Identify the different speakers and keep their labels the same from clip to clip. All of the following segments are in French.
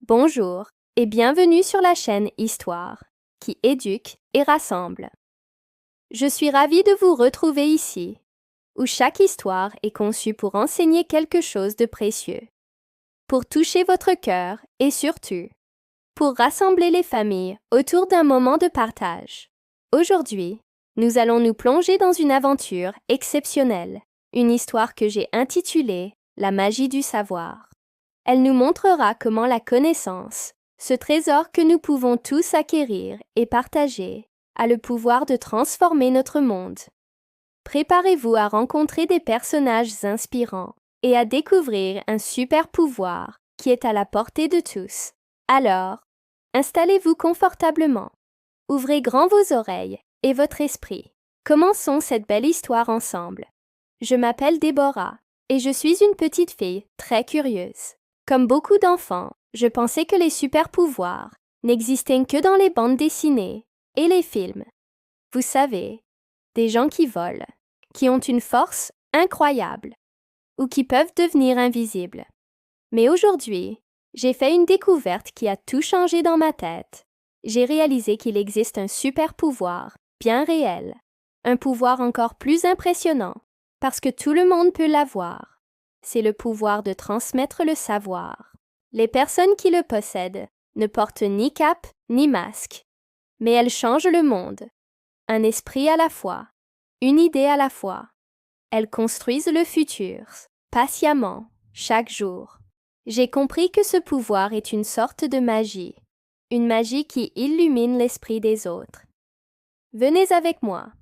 Speaker 1: Bonjour et bienvenue sur la chaîne Histoire, qui éduque et rassemble. Je suis ravie de vous retrouver ici, où chaque histoire est conçue pour enseigner quelque chose de précieux, pour toucher votre cœur et surtout, pour rassembler les familles autour d'un moment de partage. Aujourd'hui, nous allons nous plonger dans une aventure exceptionnelle, une histoire que j'ai intitulée « La magie du savoir ». Elle nous montrera comment la connaissance, ce trésor que nous pouvons tous acquérir et partager, a le pouvoir de transformer notre monde. Préparez-vous à rencontrer des personnages inspirants et à découvrir un super pouvoir qui est à la portée de tous. Alors, installez-vous confortablement, ouvrez grand vos oreilles et votre esprit. Commençons cette belle histoire ensemble. Je m'appelle Déborah et je suis une petite fille très curieuse. Comme beaucoup d'enfants, je pensais que les super-pouvoirs n'existaient que dans les bandes dessinées et les films. Vous savez, des gens qui volent, qui ont une force incroyable ou qui peuvent devenir invisibles. Mais aujourd'hui, j'ai fait une découverte qui a tout changé dans ma tête. J'ai réalisé qu'il existe un super-pouvoir bien réel, un pouvoir encore plus impressionnant, parce que tout le monde peut l'avoir. C'est le pouvoir de transmettre le savoir. Les personnes qui le possèdent ne portent ni cape ni masque, mais elles changent le monde. Un esprit à la fois, une idée à la fois. Elles construisent le futur, patiemment, chaque jour. J'ai compris que ce pouvoir est une sorte de magie, une magie qui illumine l'esprit des autres. Venez avec moi.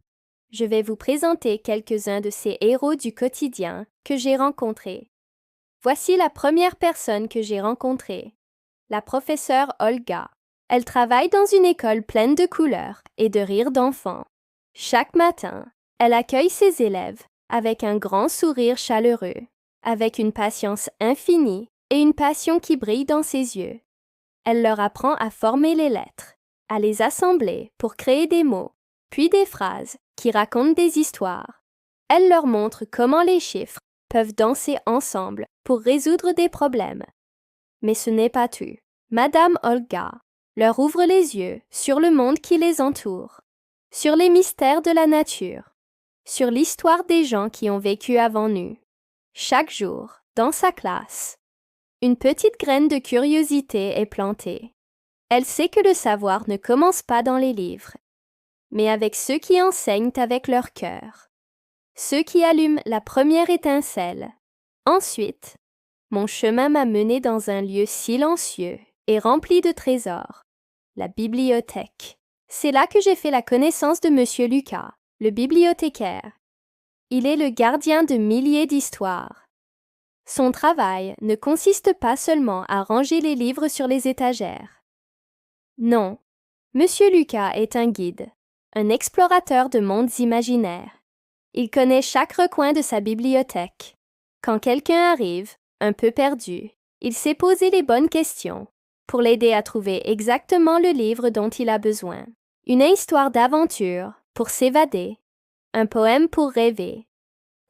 Speaker 1: Je vais vous présenter quelques-uns de ces héros du quotidien que j'ai rencontrés. Voici la première personne que j'ai rencontrée, la professeure Olga. Elle travaille dans une école pleine de couleurs et de rires d'enfants. Chaque matin, elle accueille ses élèves avec un grand sourire chaleureux, avec une patience infinie et une passion qui brille dans ses yeux. Elle leur apprend à former les lettres, à les assembler pour créer des mots, puis des phrases qui racontent des histoires. Elle leur montre comment les chiffres peuvent danser ensemble pour résoudre des problèmes. Mais ce n'est pas tout. Madame Olga leur ouvre les yeux sur le monde qui les entoure, sur les mystères de la nature, sur l'histoire des gens qui ont vécu avant nous. Chaque jour, dans sa classe, une petite graine de curiosité est plantée. Elle sait que le savoir ne commence pas dans les livres, mais avec ceux qui enseignent avec leur cœur, ceux qui allument la première étincelle. Ensuite, mon chemin m'a mené dans un lieu silencieux et rempli de trésors, la bibliothèque. C'est là que j'ai fait la connaissance de Monsieur Lucas, le bibliothécaire. Il est le gardien de milliers d'histoires. Son travail ne consiste pas seulement à ranger les livres sur les étagères. Non, Monsieur Lucas est un guide, un explorateur de mondes imaginaires. Il connaît chaque recoin de sa bibliothèque. Quand quelqu'un arrive, un peu perdu, il sait poser les bonnes questions pour l'aider à trouver exactement le livre dont il a besoin. Une histoire d'aventure pour s'évader, un poème pour rêver,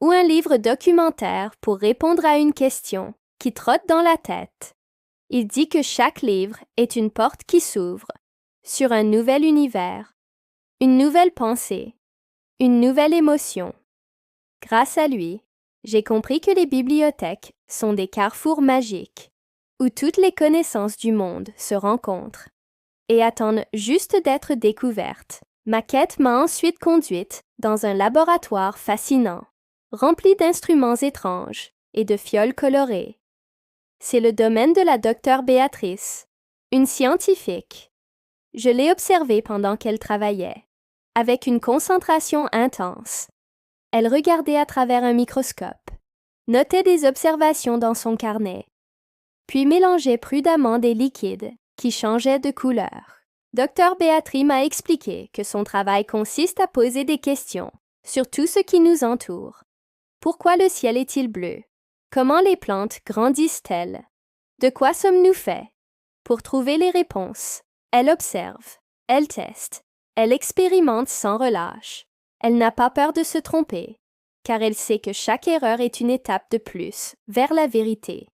Speaker 1: ou un livre documentaire pour répondre à une question qui trotte dans la tête. Il dit que chaque livre est une porte qui s'ouvre sur un nouvel univers, une nouvelle pensée, une nouvelle émotion. Grâce à lui, j'ai compris que les bibliothèques sont des carrefours magiques où toutes les connaissances du monde se rencontrent et attendent juste d'être découvertes. Ma quête m'a ensuite conduite dans un laboratoire fascinant, rempli d'instruments étranges et de fioles colorées. C'est le domaine de la docteure Béatrice, une scientifique. Je l'ai observée pendant qu'elle travaillait, avec une concentration intense. Elle regardait à travers un microscope, notait des observations dans son carnet, puis mélangeait prudemment des liquides qui changeaient de couleur. Docteur Béatrice m'a expliqué que son travail consiste à poser des questions sur tout ce qui nous entoure. Pourquoi le ciel est-il bleu? Comment les plantes grandissent-elles? De quoi sommes-nous faits? Pour trouver les réponses, elle observe, elle teste, elle expérimente sans relâche. Elle n'a pas peur de se tromper, car elle sait que chaque erreur est une étape de plus vers la vérité.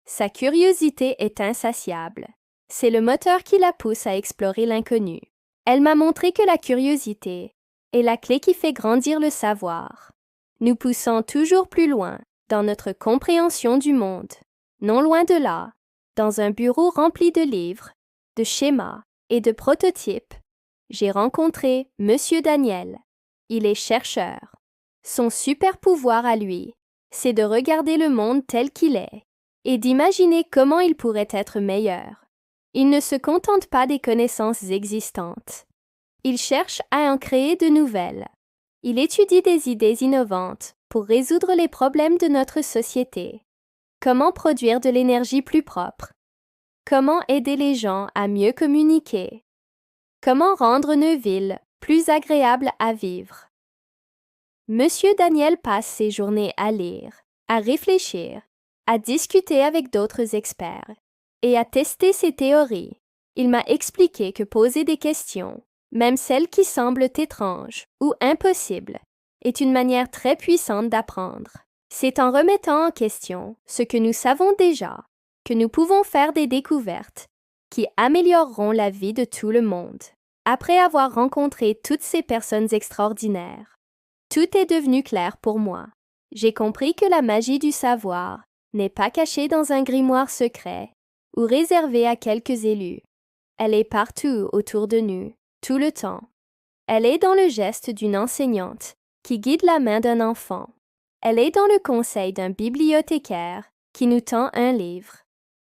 Speaker 1: Sa curiosité est insatiable. C'est le moteur qui la pousse à explorer l'inconnu. Elle m'a montré que la curiosité est la clé qui fait grandir le savoir. Nous poussons toujours plus loin dans notre compréhension du monde. Non loin de là, dans un bureau rempli de livres, de schémas et de prototypes, j'ai rencontré Monsieur Daniel. Il est chercheur. Son super pouvoir à lui, c'est de regarder le monde tel qu'il est et d'imaginer comment il pourrait être meilleur. Il ne se contente pas des connaissances existantes. Il cherche à en créer de nouvelles. Il étudie des idées innovantes pour résoudre les problèmes de notre société. Comment produire de l'énergie plus propre? Comment aider les gens à mieux communiquer? Comment rendre nos villes plus agréables à vivre? Monsieur Daniel passe ses journées à lire, à réfléchir, à discuter avec d'autres experts et à tester ses théories. Il m'a expliqué que poser des questions, même celles qui semblent étranges ou impossibles, est une manière très puissante d'apprendre. C'est en remettant en question ce que nous savons déjà que nous pouvons faire des découvertes qui amélioreront la vie de tout le monde. Après avoir rencontré toutes ces personnes extraordinaires, tout est devenu clair pour moi. J'ai compris que la magie du savoir n'est pas cachée dans un grimoire secret ou réservée à quelques élus. Elle est partout autour de nous, tout le temps. Elle est dans le geste d'une enseignante qui guide la main d'un enfant. Elle est dans le conseil d'un bibliothécaire qui nous tend un livre.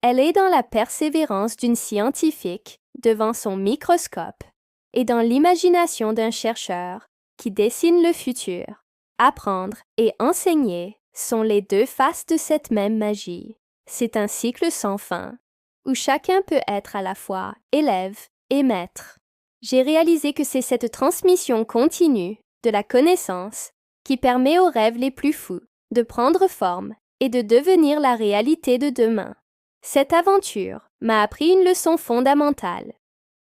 Speaker 1: Elle est dans la persévérance d'une scientifique devant son microscope et dans l'imagination d'un chercheur qui dessine le futur. Apprendre et enseigner sont les deux faces de cette même magie. C'est un cycle sans fin, où chacun peut être à la fois élève et maître. J'ai réalisé que c'est cette transmission continue de la connaissance qui permet aux rêves les plus fous de prendre forme et de devenir la réalité de demain. Cette aventure m'a appris une leçon fondamentale.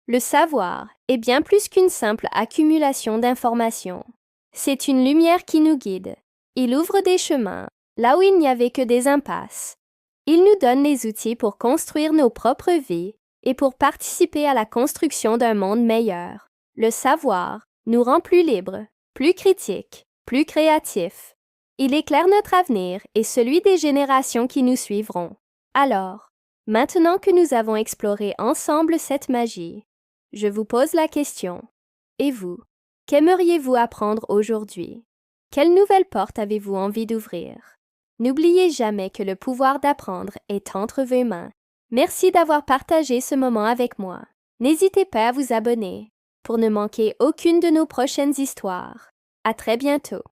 Speaker 1: Le savoir est bien plus qu'une simple accumulation d'informations. C'est une lumière qui nous guide. Il ouvre des chemins là où il n'y avait que des impasses. Il nous donne les outils pour construire nos propres vies et pour participer à la construction d'un monde meilleur. Le savoir nous rend plus libres, plus critiques, plus créatifs. Il éclaire notre avenir et celui des générations qui nous suivront. Alors, maintenant que nous avons exploré ensemble cette magie, je vous pose la question. Et vous, qu'aimeriez-vous apprendre aujourd'hui? Quelle nouvelle porte avez-vous envie d'ouvrir? N'oubliez jamais que le pouvoir d'apprendre est entre vos mains. Merci d'avoir partagé ce moment avec moi. N'hésitez pas à vous abonner pour ne manquer aucune de nos prochaines histoires. À très bientôt.